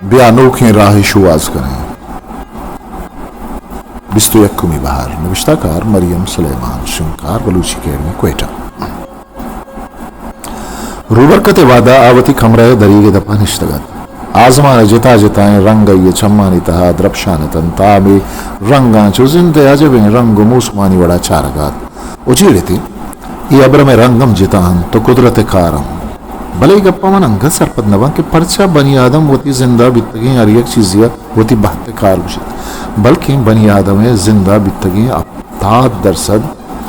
बयानों राह शुआज करें। 21 बहार नविश्ताकार मरियम सुलेमान शिंकार बलूची अकेडमी क्वेटा। रूबरकत वादा आवती खमरे दरीगे दपा निश्तगत आजमान जिता जिताएं रंग ये चम्मानी तहा द्रपशानतन ताबे रंगा चो जिंदे अजबे रंग मूसमानी वड़ा चारगात उजीड़ी थी ये अब्र में रंगम जितान तो कुदरत कारम भले गप्पा मन अंग सरपद नवा के परचा बनी आदम वती जिंदा बितगी हर एक चीजिया वती बहते कार बल्कि बनी आदम है जिंदा बितगी अब्ताद दरसद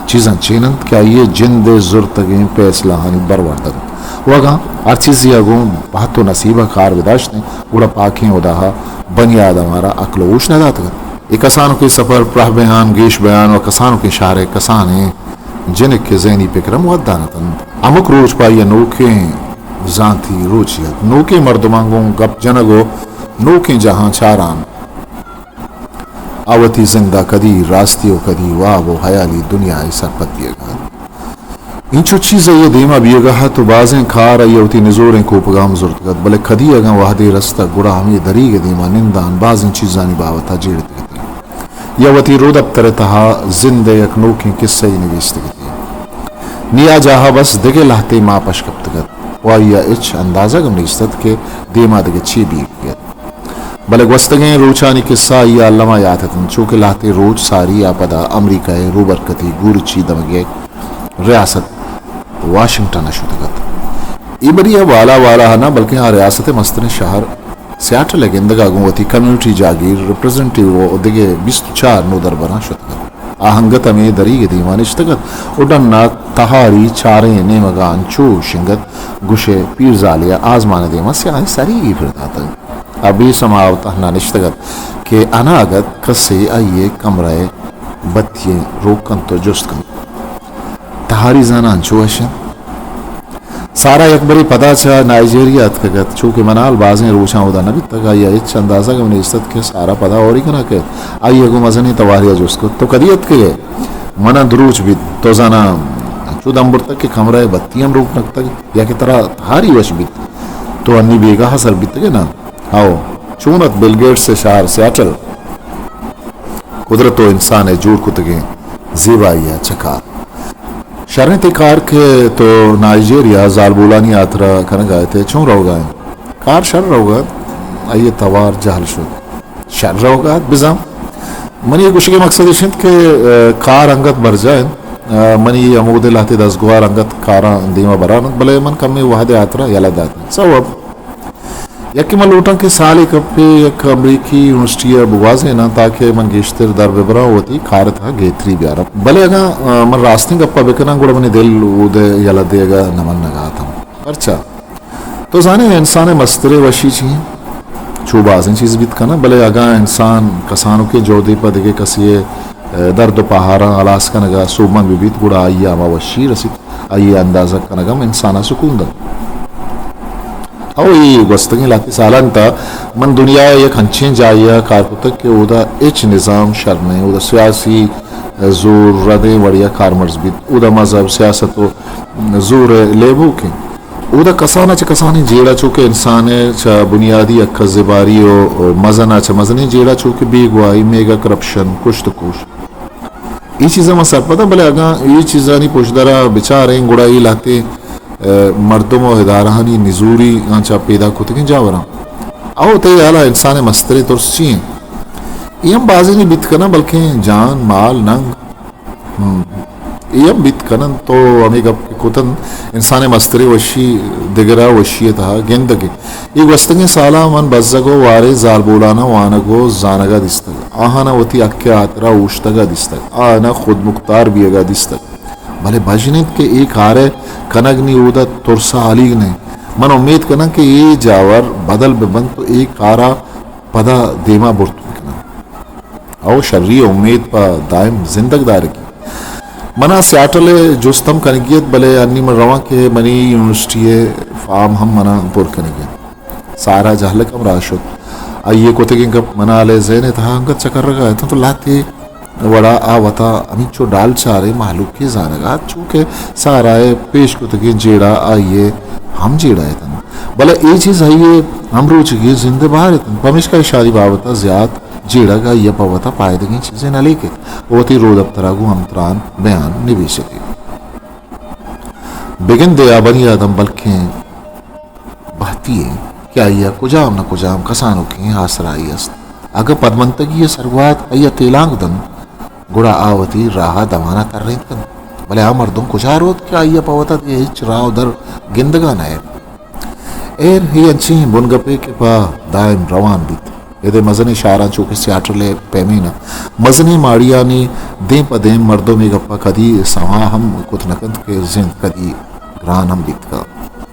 चीज़ां चेनंत क्या ये जिंदे जुर्तगी पैसला हानि बरवर्दन वगा हर चीज यागो बातो नसीबा कार विदाश ने उड़ा पाखें उदाहा बनी आदम हमारा अक्ल उश न दात एक कसानों के सफर प्रह बयान गेश बयान और कसानों के शारे कसाने जिन के जैनी पिक्रम वदानतन अमुक रोज पाई अनोखे जाती रोचियत नोके मर्दमांगों गप जनगो नोके जहां चारान आवती जिंदा कदी रास्तियों कदी वाह वो हयाली दुनिया सरपत दिएगा इंचो चीज़ ये देमा बिएगा तो बाजें खार अयोती निजोरें कोपगाम जुर्तगत बले खदी अगा वाहदे रस्ता गुड़ा हमें दरीगे देमा निंदान बाजें चीज़ानी बावता जेड़ती यवती रोद अब तरह तहा जिंदे एक नोके किस्से ही निवेशतगती निया जहा बस दिगे लाते माँ पशकप्तगत वाया इच अंदाजा गमनिस्तत के देमा दिगे ची बीगियत बले वस्तगें रोचानी किस्सा या अल्लामा यातन चूके लाते रोज सारी आपदा अमरीका रूबरकती गुरची दमगे रियासत वाशिंगटन शुतगत इबरिया वाला वाला है ना बल्कि हाँ रियासत मस्तन शहर सियाटल लेकिन गुवती कम्युनिटी जागीर रिप्रेजेंटेटिव दिगे 24 नोदर बना शुतगत आहंगत में दरीगे दीवानिश्तगत उडन्ना तहारी चारे नेमगान चो शिंगत गुशे पीर जालिया आजमान देमा से आए सारी फिरता अभी समावता नानिश्तगत के अनागत कसे आइए कमरे बत्तिये रोकन तो जुस्तकन तहारी जाना चोशन सारा एक बड़ी पता छा नाइजीरिया तकगत चूंकि मनाल बाजें रोचा होदा नबी तक आइया इच अंदाजा गमने इस्तत के सारा पता और ही कना के आइए गो मजनी तवारिया जुस्को तो कदियत के मना दुरूज भी तो जाना चुदंबर तक के कमरे बत्तियां रोक नकतक या की तरह तहारी वश भी तो अन्नी बेगा हसर भी तक ना आओ चूनत बिल गेट्स से शहर सियाटल कुदरत तो इंसान है जोड़ कुतगे जीवाइया चकार शरण कार के तो नाइजीरिया जालबुलानी यात्रा करने गए थे चूं रहो गए कार शर रहो गए आइए तवार जहल शुद शर रहो गए बिजाम मनी कुछ के मकसद इशिंत के कार अंगत भर जाए मनी अमूद लाते 10 गुआर अंगत कारा दीमा बरा भले मन कम में वहादे यात्रा यला दात सब यकी मन लूटा के साल एक पे एक अमरीकी यूनिवर्सिटी बुवाज है ना ताकि मन गेश्तर दर बेबरा होती कार था गेत्री ब्यारा भले अगा मन रास्ते गप्पा बेकना गुड़ मने दिल उदे यला देगा नमन नगा था अच्छा तो जाने इंसान मस्तरे वशी छी चुबाज़ चीज़ बीत का ना भले अगा इंसान कसानों के जोदे पर देखे कसिए दर्द पहाड़ा अलास का नगा सुमन भी बीत गुड़ा आइया अमा वशी रसित आइए अंदाजा का नगा इंसाना सुकून दा आओ ये वस्तगी लाती सालंता मन दुनिया ये खंचे जाइया कारपुतक के उदा इच निज़ाम शर्ने उदा सियासी जोर रदे वड़िया कारमर्स भी उदा मजहब सियासत जोर लेबू के उदा कसाना च कसानी जेड़ा चूके इंसान च बुनियादी अक्खा ज़िबारी और मजना च मजनी जेड़ा चूके बेगवाई मेगा करप्शन कुछ तो कुछ ये चीज़ें मसर पता भले अगा ये चीज़ा नहीं पुछदरा बेचारे गुड़ाई लाते मर्दों व हिदारानी निजूरी आंचा पैदा कुतगे जावरा आओ ते आला इंसान मस्तरे तुरसी यम बाजी नहीं बीत करना बल्कि जान माल नंग यम बीत करना तो हमें गप कुतन इंसान मस्तरे वशी दिगरा वशी था गेंदगे एक वस्तगे साला मन बज्जगो वारे जाल बोलाना वानगो जानगा दिस्तग आहाना वती अक्के आतरा उश्तगा दिस्तग आना खुद मुख्तार बियगा दिस्तग भले भजनित के एक आरे कनगनी उदा तुरसा आलीग ने मन उम्मीद करना कि ये जावर बदल बेबंद तो एक आरा पदा देमा बुर्तुकना आओ शर्री उम्मीद पर दायम जिंदगदार की मना सियाटले जुस्तम कनगियत भले अन्नी मन रवा के मनी यूनिवर्सिटी फार्म हम मना पुर कनगियत सारा जहल कम राशुत आइए कोते के मना ले जैने था अंगत चकर रगा तो लाते वड़ा आवता अमीचो डाल चारे मालूक के जानगा चूंकि सारा पेश को तक जेड़ा आइए हम जेड़ा है तन भले ये चीज़ है ये हम रोचगी जिंदे बाहर पमिश का शादी बाबता ज्यादा जेड़ा का ये पवता पायदे की चीजें न लेके ओती रोद अब तरह को हमत्रान बयान निवेशती बिगिन दया बनी आदम बल्कि बहती है क्या यह कुजाम न कुजाम कसानों की आसराई अस्त अगर पदमंतकी ये सर्वात अय्या तेलांग दन गुड़ा आवती राह दवाना कर रही तन भले आ मर्दों कुछा रोत क्या अय्या पवता ये राव दर गिंदगा नए एर ही अंची बुनगपे के पा दायम रवान बीत यदि मजनी शारा चूके सियाटले पेमीना मजनी माड़ियानी दे पदे मर्दों में गप्पा कदी सवा हम कुछ नकंद के जिंद कदी ग्रान हम बीत का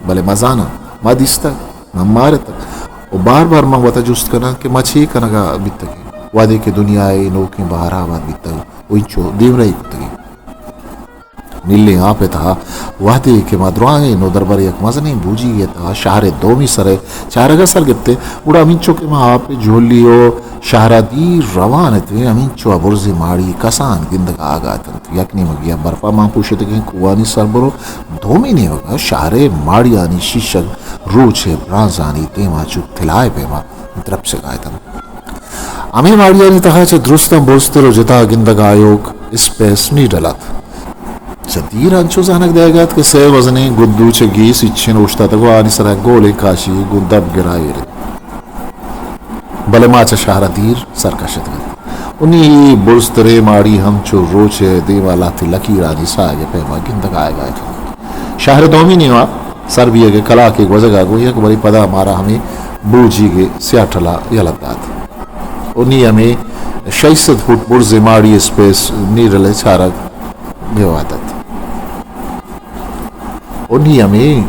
भले मजाना मदिस्ता नमारे तक और बार बार मंगवाता जुस्त करना कि मछी कनगा बीत की वादे के दुनिया आई नो के बाहर आवाद बीत उइंचो दीवराई कुतगी नीले पे था वादे के मद्राए नो दरबार एक मजनी बूझी ये था शहरे दोमी सरे चारगा सर गिप्ते उड़ा अमींचो के माँ पे झोलियो शहरा दी रवान थे अमींचो अबुर्जी माड़ी कसान गिंदगा आगा तंत यकनी मगिया बर्फा माँ पूछे थे कि कुआनी सरबरो दोमी नहीं होगा शहरे माड़ियानी शीशक रूछे ब्रांजानी तेमा चुप थिलाए पेमा द्रप से गाय तन अमी माड़ियानी तहा चे द्रुस्तम बोलस्ते जता गिंदगा आयोग स्पेस नहीं डला जदीर अंचो जानक देगा कि से वजने गुद्दू चे गीस इच्छे नोश्ता तक आनी सरा गोले काशी गुद्दब गिराए रे भले माचा शहरा दीर सरकशत गए उन्हीं बुर्स्तरे माड़ी हम चो रोचे देवाला थी लकीरानी सागे पेमा गिंदक आए गए शहर दोमी नहीं हुआ सर भी है कला के वजगा गो एक बड़ी पदा हमारा हमें बूझी गे सियाठला यलदात उन्हीं हमें 600 फुट बुर्जे माड़ी स्पेस नीरले चारक बेवादत उन्हीं हमें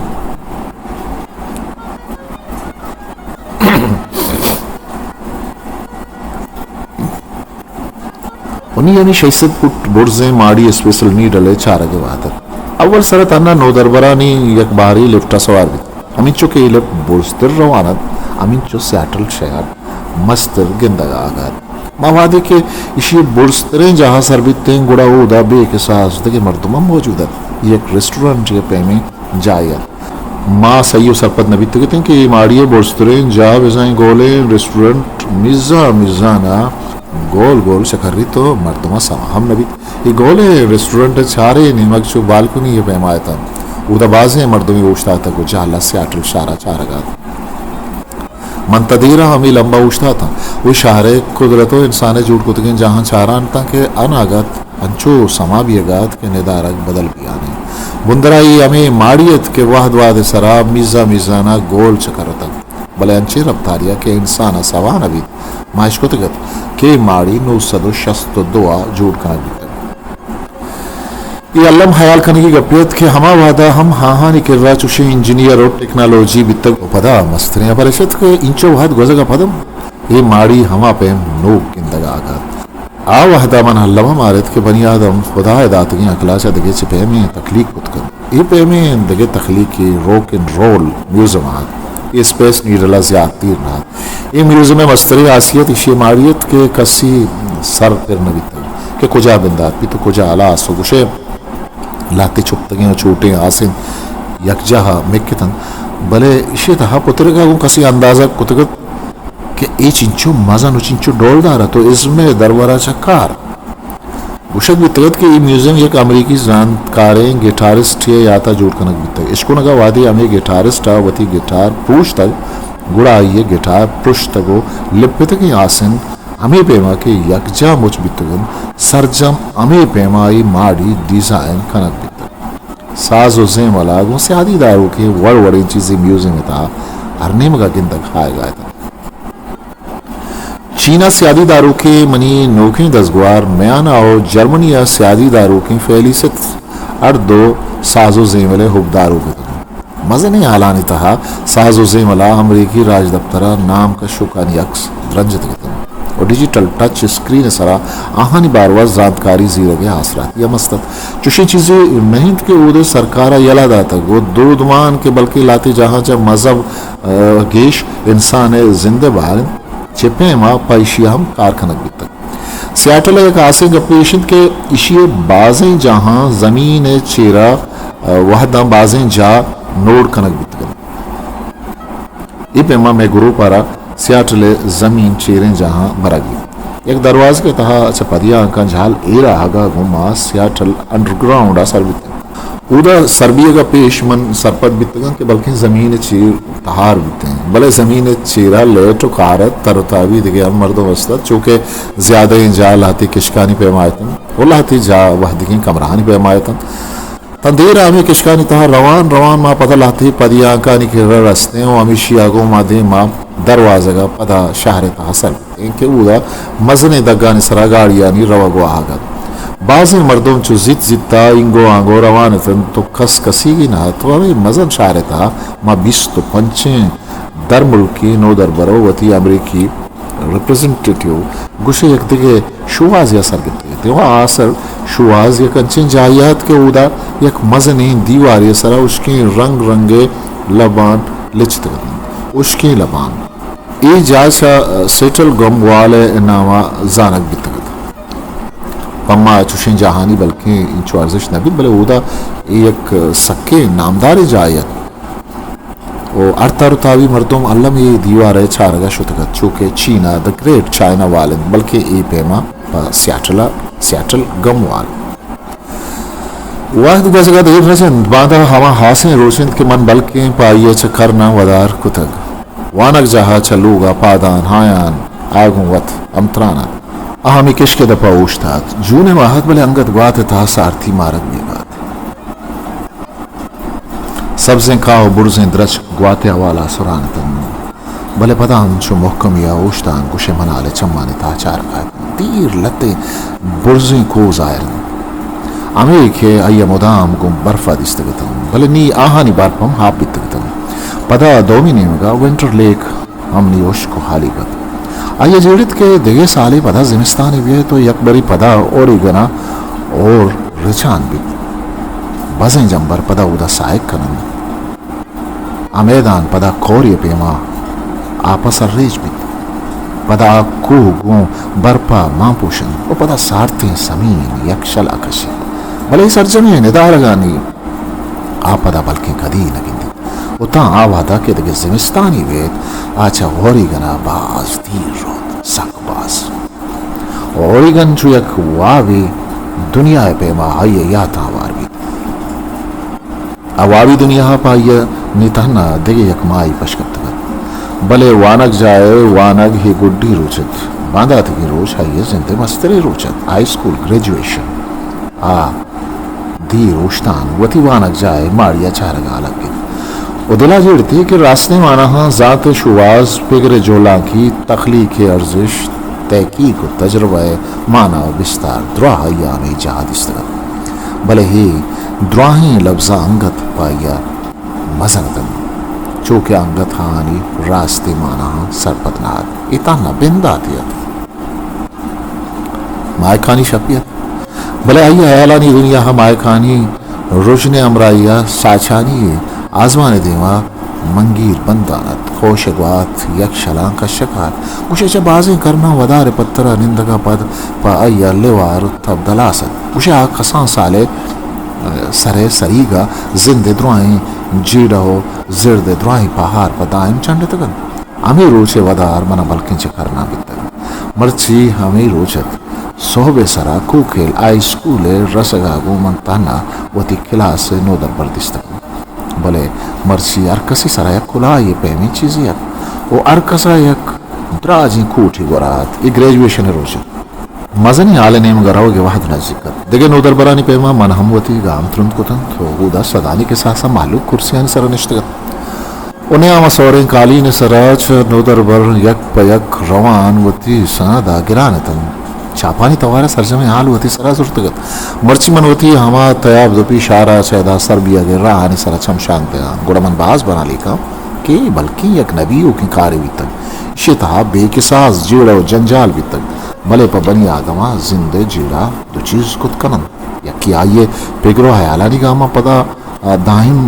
उन्हीं हमें 600 फुट बुर्जे माड़ी स्पेशल नीडले चारगे वादत अव्वल सरत अन्ना नो दरबरानी एक बारी लिफ्टा सवार भी अमिंचो के लिफ्ट बुर्स्तर रवानत अमिंचो सैटल शहर मस्तर गिंदगा आगात मावादे के इसी बुर्स्तरें जहाँ सरबिते गुड़ा उदा बे के सास दगे मर्दुमा मौजूद है एक रेस्टोरेंट के पे में जाया माँ सही सरपत नबी तक कि माड़िए बुर्स्तरें जा बेजाएं गोले रेस्टोरेंट मिज़ा मिज़ाना गोल गोल शकर्री तो मर्दुमा समा हम नबी ये गोले रेस्टोरेंट छारे निमक चो बालकुनी ये पैमाया था उदा बाजे मर्दुमी उछता था कुछ जाला से आटल शारा चारगा मंतदीरा हमें लंबा उछता था वो शहरे कुदरतो इंसान जूट कुतगिन जहाँ चारान था के अनागत अंचो समा भी अगात के निदारक बदल भी आने बुंदराई हमें माड़ियत के वाहद वाद सराब मिज़ा मिज़ाना गोल चकरता भले अंचे रफ्तारिया के इंसान सवान अभी माशकुतगत के माड़ी नो सदो शस्तो दुआ जूट का ये अल्लम ख्याल करने की गपियत के हमा वादा हम हाँ निकर्रा चुशे इंजीनियर और टेक्नोलॉजी बितक पदा मस्तरिया परिषद के इंचो वाद गोजगा पदम ये माड़ी हमा पे नो किंदगा आगा आ वहदा मन हल्लमा मारत के बनी आदम खुदा दातगी अखलाचा दगे चिपे में तखलीक कुतकन ये पे में दगे तखलीकी रॉक एंड रोल म्यूजियम आद ये स्पेस नीडला ज्यादतीर ना ये म्यूजियम में मस्तरी आसियत इशी माड़ियत के कसी सर कर नबित के कुजा बिंदात भी तो कुजा आला आसो गुशे लाते छुपतगे छोटे आसिन यकजहा मिक्कितन भले इशे तहा पुत्रगा को कसी अंदाजा कुतगत के ए चिंचो मजा नु चिंचो डोलदारा तो इसमें दरबारा चक्कार उशक बितगत के म्यूजियम एक अमेरिकी जानकारें गिटारिस्ट ये याता जोड़ कनक बितग इसको नगा वादी हमें गिटारिस्ट आ वती गिटार पुरुष तक गुड़ा ये गिटार पुरुष तक लिपित की आसिन हमें पेमा के यकजा मुच बितगन सरजम हमें पेमाई माड़ी डिजाइन कनक बितग साजो जेम वाला से आदि दारू के वड़ वड़ी चीजें म्यूजियम में था हरने मगा गिंदक खाएगा था चीना स्यादी दारू के मनी नोखी दसगवार म्याना और जर्मनी या स्यादी दारू की फैली से अर्दो साजो जेमले हुबदारू के मजे नहीं हालानी तहा साजो जेमला अमरीकी राज दफ्तरा नाम का शुकान यक्स रंजित के और डिजिटल टच स्क्रीन सरा आहानी बारवा जानकारी जीरो के आसरा या मस्तक चुशी चीजें नहीं के उदे सरकारा यला दाता वो दूधमान के बल्कि लाते जहाँ जब मजहब गेश इंसान जिंदे बाहर चिपे माँ पैशिया हम कारखाना तक सियाटल एक आसे गपेशन के इशिए बाजें जहाँ जमीन चेरा वहदा बाजें जा नोड कनक बितगन इ पेमा में गुरु पारा सियाटले जमीन चेरें जहां बरगी एक दरवाज के तहा अच्छा पदिया का झाल एरा आगा घुमा सियाटल अंडरग्राउंड असर बिते उदा सर्बिया का पेश मन सरपत बितगा के बल्कि जमीन चीर तहार बिते भले जमीन चीरा लेट कारत तरतावी दिगे मर्दो वस्ता चूंकि ज्यादा जाल आती किशकानी पैमायतन वल्ला हती जा वहदिकी कमरानी पैमायतन तंदेर आमी किशकानी तहा रवान रवान मा पता लाती पदिया कानी के रस्ते ओ अमिशिया गो मादे मा दरवाजा का पदा शहर तहा सर के उदा मजने दगानी सरा गाड़ियानी रवा गो आगा बाज़ मर्दों चो जिता इंगो आंगो रवान तो कस कसी ना तो मजन शार था मा 20 तो पंचे दर मुल्की नो दर बरोवती अमेरिकी रिप्रेजेंटेटिव गुशे एक दिगे शुवाज या सर गिते ते वहाँ आसर शुवाज या कंचन जायात के उदा एक मजनी दीवार ये सरा उसके रंग रंगे लबान लिचते उसके लबान ए जाशा सेटल गम वाले नामा जानक बित पम्मा चुशिन जहानी बल्कि इंचो अर्जिश नबी बले उदा एक सक्के नामदार जायत ओ अर्तारुतावी मर्दों अल्लम ये दीवार है चारगा शुतगत चूंकि चीना द ग्रेट चाइना वाले बल्कि ए पेमा सियाटल गम वाल वाद गजगा देर रचन बांधा हवा हासे रोशिंद के मन बल्कि पाइये चक्कर ना वदार कुतग वानक जहा चलूगा पादान हायान आगुवत अमत्राना अहमी किशके दपा उश्तात जूने वाहत बले अंगत ग्वात था सारथी मारत बेगात सब्जें खाओ बुर्जें द्रच ग्वाते हवाला सुरानतन भले पता हमचो मोहकम या उश्तान कुशे मनाले चम्माने था चार तीर लते बुर्जें को जायरन अमेरिके अय्या मुदाम गुम बर्फा दिस्तगतन भले नी आहानी बारपम हाप बितगतन पदा दोमिने मगा विंटर लेक हमनी उश को हाली गत आइए जीड़ित के दिगे साले पदा जिमिस्तान भी है तो यकबरी पदा और इगना और रिचान भी बजें जंबर पदा उदा सायक कनंद अमेदान पदा कोरिय पेमा आपस अर्रेज भी पदा को गो बरपा मांपोशन वो पदा सारते समीन यक्षल आकशी भले सर्जमे निदारगानी आपदा बल्कि कदी नगिंदी उता आवादा के दिगे जिमिस्तानी वेद आचा ओरिगना बाज तीर रोद सकबाज ओरिगन चुयक वावी दुनिया पे मा आये या तावार भी अवावी दुनिया पाये नितहना दिगे यक माई पशकत भले वानक जाए वानक ही गुड्डी रोचत बांधा थी रोज हाइये जिंदे मस्तरी रोचत हाई स्कूल ग्रेजुएशन आ दी रोशतान वती वानक जाए मारिया चारगा अलग उदला जोड़ती कि रास्ते माना हाँ ज़ात शुवाज फिक्र जोला की तख्लीक अर्जिश तहकीक तजर्बा माना विस्तार द्राह या में जहाद इस्तगत भले ही द्राही लफ्जा अंगत पाया मजनतन चूँकि अंगत हानी रास्ते माना हाँ सरपतनाद इताना बिंदातियत मायखानी शपियत भले आइया आलानी दुनिया हम मायखानी रोशने अमराइया साचानी आजमाने देवा मंगीर बंदानत खोशगवात यक्षला का शकार कुछ बाजें करना वदार पत्थर निंदगा पद पाया लेवार तब दलासत कुछ कसा साले सरे सरीगा जिंदे द्रोही जीड़ा हो जिर्द द्रोही पहाड़ पदायम चंड तगन हमें रोचे वदार मना बल्कि करना बितग मर्ची हमें रोचत सोहबे सरा कुखेल आई स्कूले रसगा गुमन ताना वती क्लास नोदर बर्दिस्तक भले मर्सी अरकसी सरायक खुला ये पहमी चीज़ यक वो अरकसा यक द्राजी कूठी गोरात ये ग्रेजुएशन है रोज मजनी आले नेम गराओगे वाहद नजिकत देगे नोदर बरानी पेमा मन हमवती गाम तुरंत कुतन तो उदा सदानी के साथ मालूक कुर्सियां सर निश्चित उन्हें आम सौरें काली ने सराच नोदर बर यक पयक रवान वती सनादा गिरानतन चापानी तवारा सरजमे हाल होती सरा जुर्तगत मर्ची मन होती हमा तयाब दोपी शारा सैदा सर्बिया के राह ने सरा चम शांत गुड़मन बाज बना लेका के बल्कि एक नबियों की कार्य भी तक शिता बेकिसास जीड़ा जंजाल भी तक भले पर बनी आगमा जिंदे जीड़ा दो चीज कुत कनन या कि आइए पेगरो हयाला नी गामा पदा दाहिम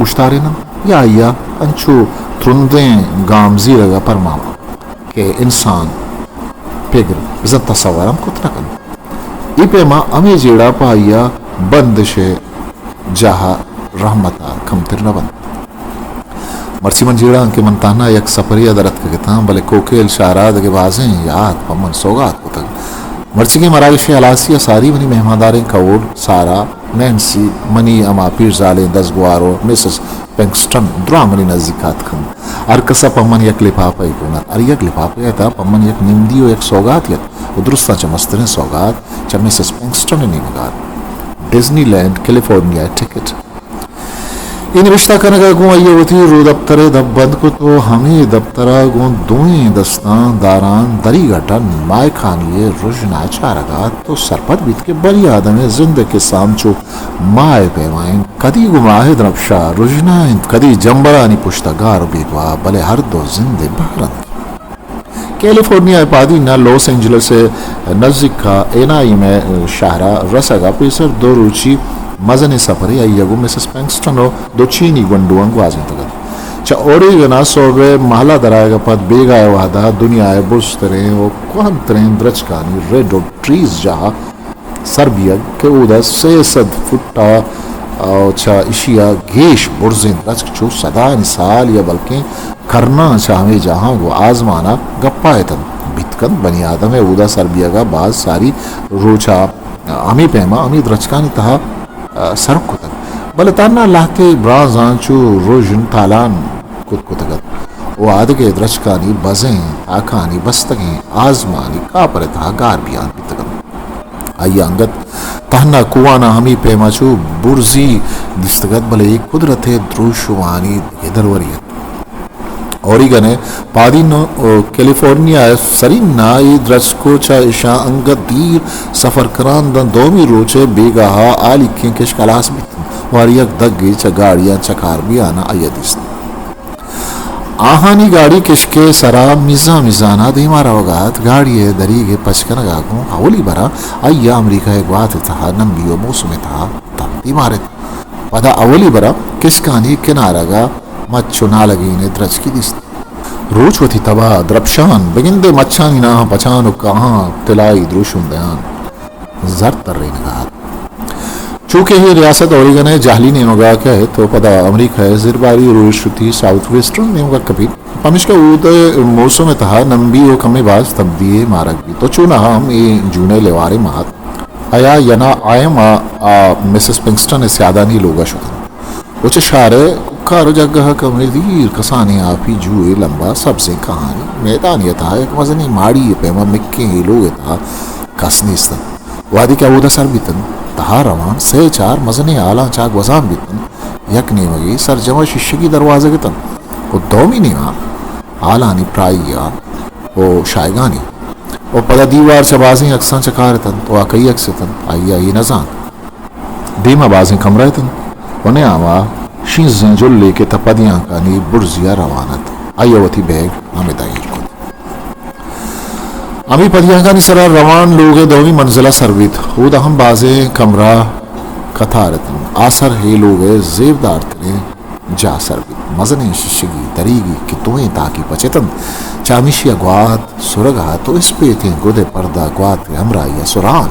उश्तारे न या आइया अंचो तुरंदे गाम जीरगा परमा के इंसान पेगर इज्जत तस्वरम कुत नकन इपे मा अमे जेड़ा पाइया बंदशे जहा रहमता कम तिरनबन मर्ची मन जीड़ा के मनताना यक सफरिया दरत के तां भले कोकेल शाराद के बाजें याद पमन सौगात को तक मर्ची के मरागशी अलासिया सारी मनी मेहमानदारें कवोड सारा नैन्सी मनी अमा पीरजाले 10 गुआरो मिसेस पेंगस्टन द्रा मनी नजदीकात खन अरकसा पमन यक लिफाफा इकोना अर यक लिफाफा था पमन यक निम्दियो यक सौगात यक उद्रुस्ता चमस्तरे सौगात च मिसेस पेंगस्टन ने मगात डिज्नीलैंड कैलिफोर्निया टिकट इन रिश्ता कनगा गो आइए होती रो दफ्तरे दब बंद को तो हमें दफ्तरा गो दोई दस्तान दारान दरी घटन माय खानिए रुजना चारगा तो सरपत बीत के बड़ी आदमे जिंद के सामचो माय पेवाइन कदी गुमाहे द्रपशा रुजना कदी जंबरानी पुश्तगार बेगवा भले हर दो जिंदे भारत कैलिफोर्निया पादी ना लॉस एंजलिस से नजदीक का एनाई में शहरा रसगा पेसर दो रुचि मजने सफरे अय्यगु मिसेस पेंगस्टन दो चीनी गुंडुअंग वाजिन तगत चा ओरिगना सोगे महला दरागा पद बेगाय वादा दुनिया बुस्तरे ओ कोहन त्रेन द्रचकानी रेड ट्रीज जहा सर्बिया के उदा से सद फुट्टा चा इशिया गेश बुर्जिन रचक चो सदा साल या बल्कि करना चाहे जहां वो आजमाना गप्पा एतन बितकन बनी आदम है उदा सर्बिया का बाज सारी रोचा अमी पेमा अमी द्रचकानी तहा सरक को तक बलताना लाके ब्राजांचू रोजन तालान कुत को तक वो आद के द्रचकानी बजें आखानी बस्तगें आजमानी कापर था गार बियान भी तक आई अंगत तहना कुआना हमी पेमाचू बुर्जी दिस्तगत भले कुदरत द्रुशवानी इधरवरियत ओरिगने पादिनो कैलिफोर्निया सरीना ई द्रचको चा इशा अंगत दीर सफर करान दन दोमी रोचे बेगाहा आली किंकेश कलास बित वारियक दग्गे चा गाड़ियां चकार भी आना आयदिस आहानी गाड़ी किशके सरा मिजा मिजाना धीमा रवगात गाड़ी दरीगे पचकन गागो हवली भरा अय्या अमेरिका एक बात था नंबियो मौसम था तब धीमारे पदा अवली भरा किसकानी किनारगा मच्छो ना लगी ने द्रच की दिस रोच वथी तबा द्रपशान बगिंदे मच्छानी ना पचानो कहाँ तिलाई द्रुशुम दयान जर तर रही नगा चूंकि ही रियासत ओरिगन जाहली ने मगा क्या है तो पदा अमेरिका है जिरबारी रोशुती साउथ वेस्टर्न ने मगा कभी पमिश का उदय मौसम में था नंबी ओ कमी बाज तब्दिए मारक भी तो चुना हम ये जूने लेवारे मात आया यना आयम मिसेस पिंगस्टन स्यादानी लोगा शुतन उच्च शारे कार जगह कमरे दीर कसाने आपी जुए लंबा सबसे कहानी मैदान ये था एक मजनी माड़ी पेमा मिक्के लोग था कसनी स्तन वादी क्या उदा सर बितन तहा रवान से चार मजने आला चाक वजाम बितन यक ने मगी सर जमा शिष्य की दरवाजे बितन वो दोमी निमा आलानी प्राइया वो शायगानी वो पदा दीवार चबाजी अक्सा चकार तन तो आकई अक्सतन आई आई नजान दीमा बाजी कमरा तन उन्हें आवा शीजें जो लेके तपदियां कानी बुर्जिया रवानत आयवती बैग हमें दायर को अमी पदियां कानी सरा रवान लोग दोवी मंजिला सरबित खुद हम बाजे कमरा कथारतन आसर हे लोग जेबदार तने जा सरबित मजने शिशगी तरीगी कि तोए ताकि पचेतन चामिशिया ग्वात सुरगा तो इस पे थे गोदे पर्दा ग्वात हमरा या सुरान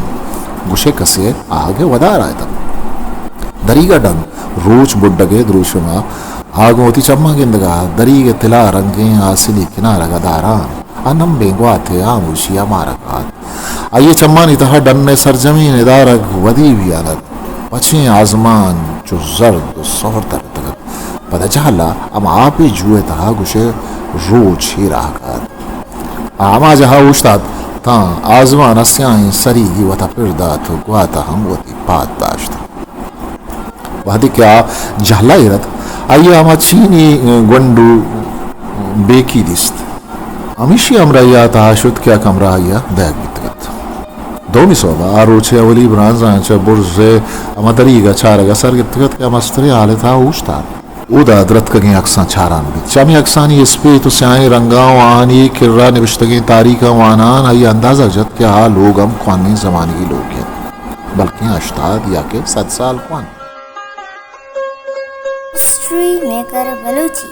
गुशे कसे आगे वदार आयतन दरीगा डंग रोच बुड्डगे द्रुशुमा आगोती चम्मगिंदगा दरीगे तिला रंगे आसिली किनारगा दारान अनम बेंगवाते आमुशिया मारकात आइए चम्मानी तहा डन्ने सरजमीन दारग वदी भी आलत पछे आजमान जो जर्द सौर तर तगत पदजाला अम आपे जुए तहा गुशे रोच ही राहकात आमा जहा उस्ताद ता आजमान अस्याई सरीगी वता पिरदात ग्वाता हम वती पात दाश्त वादी क्या जहला इरत आइए आमा चीनी गुंडू बेकी दिस्त अमिशी अमरा या ताशुत क्या कमरा आया दैग बितगत दोमी सोबा आरोचे अवली ब्रांजा बुर्जे अमदरीगा चारगा सरगतगत क्या मस्तरे आले था उस्ता उदा द्रत कगे अक्सा चारान भी चामी अक्सानी इस्पे तो स्याई रंगाव आनी किर्रा निविष्टगे तारीखा वानान आई अंदाजा जत क्या लोग हम ख्वानी जमाने की लोग हैं बल्कि अश्ताद या के 7 साल ख्वान हिस्ट्री मेकर बलूची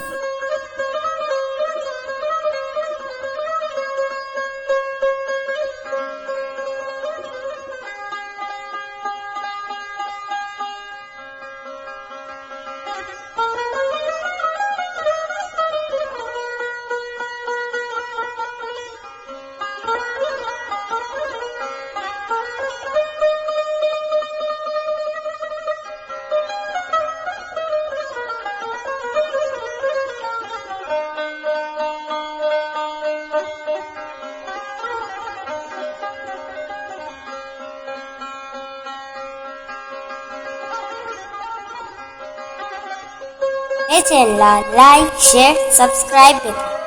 हे चॅनलला लाईक शेअर सबस्क्राईब करा.